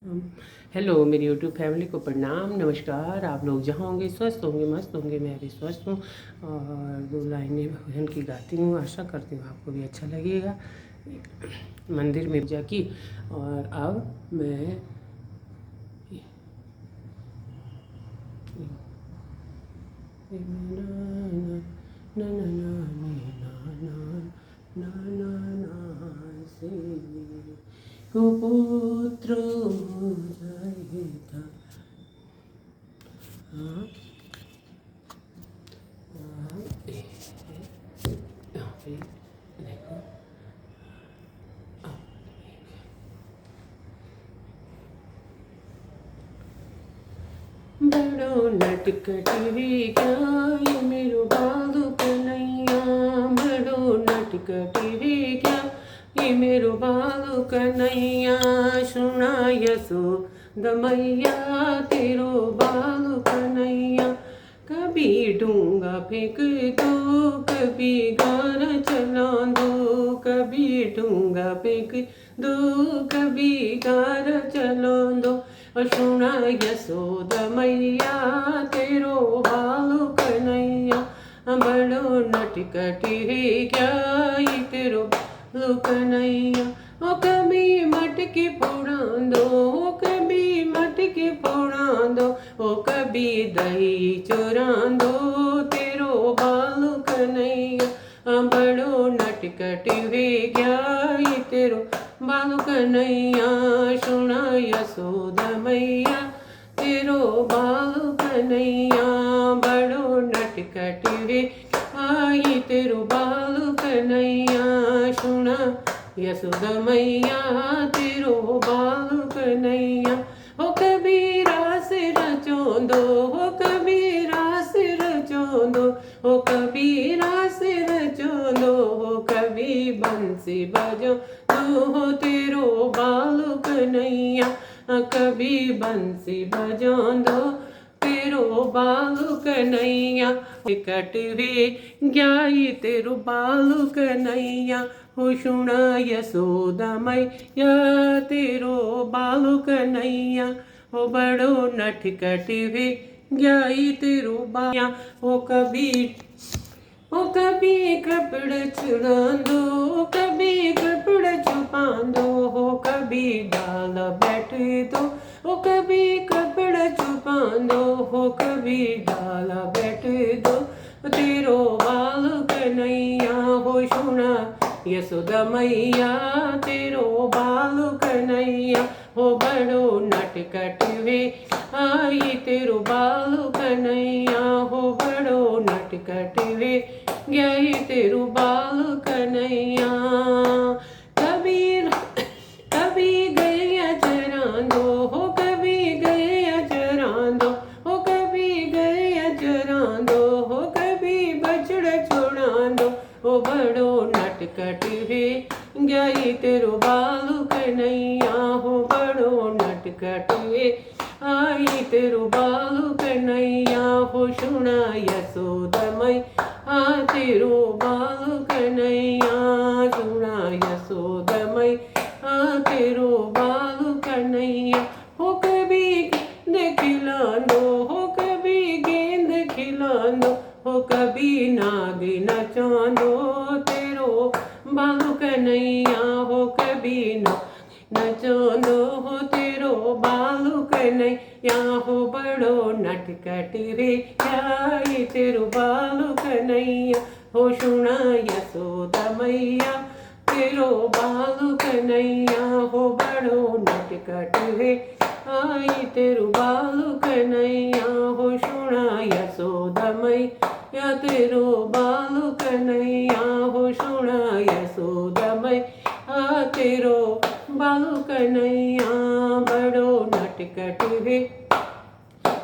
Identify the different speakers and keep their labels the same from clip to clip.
Speaker 1: Hello मेरी YouTube family को प्रणाम, नमस्कार। आप लोग जहाँ होंगे स्वस्थ होंगे, मस्त होंगे। मैं भी स्वस्थ हूँ और दो लाइनें भजन की गाती हूँ। आशा करती हूँ आपको भी अच्छा लगेगा। मंदिर में पूजा की और अब मैं कुपुत्र बड़ो नटकटी क्या ये मेरो बालू कन्हैया, बड़ो नटकटी क्या ये मेरो बालू कन्हैया। सुना यशोदा मैया तेरो बालू कन्हैया। कभी डूंगा फेंक दो, कभी गाना चला दो, कभी डूंगा फेंक दो, कभी गाना चला दो। सुना यशोदा मैया तेरो बालू कन्हैया। बड़ो नटकटी क्या ये तेरो बालू कन्हैया। ओ कभी मटकी फोड़ा दो, ओ कभी मटकी फोड़ा दो, ओ कभी दही चुरा दो तेरो बालू कन्हैया। बड़ो नटकटी क्या ये तेरो बालू कन्हैया। सुना यशोदा मैया तेरो बालू कन्हैया। बड़ो नटकटी आई तेरो बालू कन्हैया। सुना यशोदा मैया तेरो बालू कन्हैया। हो कबीरा सिर चोंदो, हो कबीरा सिर चोंदो, हो कबीरा सिर चोंदो, हो कभी बंसी बजो तो हो तेरो बालू कन्हैया। कभी बंसी बजो दो तेरो बालू कन्हैया। कटवे ग्याई तेरो बालू कन्हैया। हो सुना यशोदा मैया तेरो बालू कन्हैया। हो बड़ो नटकटवे ग्याई तेरो बाया। हो कभी कपड़ा चुरा दो, कभी कपड़ा छुपा दो, हो कभी डाल बैठ दो, हो कभी कपड़ा छुपा दो, हो कभी डाल बैठ दो तेरो बालू कन्हैया। हो सुना यशोदा मैया तेरो बालू कन्हैया। हो बड़ो नटकटवे आई तेरो बालू कन्हैया। हो बड़ो नटकटवे गई तेरो बालू कन्हैया। कबीर कभी गया चरा दो, हो कभी गया चरा दो, हो कभी गया चरा दो, हो कभी बछड़ा छोड़ा दो। हो बड़ो नटकटवे गई तेरो बालू कन्हैया। हो बड़ो नटकटवे आई तेरो बालू कन्हैया। हो सुना यशोदा मैया तेरो बालू कन्हैया। सुना यशोदा मैया तेरो बालू कन्हैया। हो कभी गेंद खिला दो, हो कभी गेंद खिला दो, हो कभी नाग नचा दो तेरो बालू कन्हैया। हो कभी नचो दो हो तेरो बालू कन्हैया। हो बड़ो नटकटवे आई तेरो बालू कन्हैया। हो सुना यशोदा मैया तेरो बालू कन्हैया। हो बड़ो नटकटवे आई तेरो बालू कन्हैया। हो सुना यशोदा मैया तेरो बालू कन्हैया। हो सुना यशोदा मैया तेरो बालू कन्हैया। बड़ो नटकटवे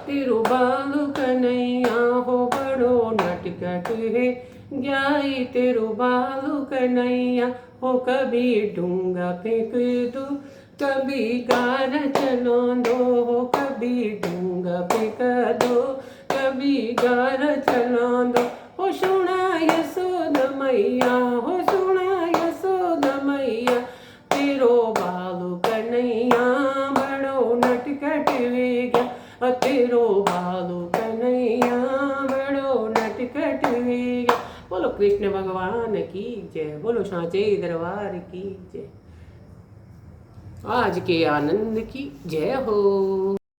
Speaker 1: तेरो बालू कन्हैया। हो बड़ो नटकटवे ग्याई तेरो बालू कन्हैया। हो कभी डूंगा फेंक दो, कभी गार चलो दो, हो कभी डूंगा फेंक दो, कभी गार चलो दो। हो सुना यशोदा मैया, हो सुना यशोदा मैया तेरो बालू कन्हैया। बड़ो तेरो भालो कन्हैया बड़ो नटखट वेगा। बोलो कृष्ण भगवान की जय, बोलो सांचे दरबार की जय। आज के आनंद की जय हो।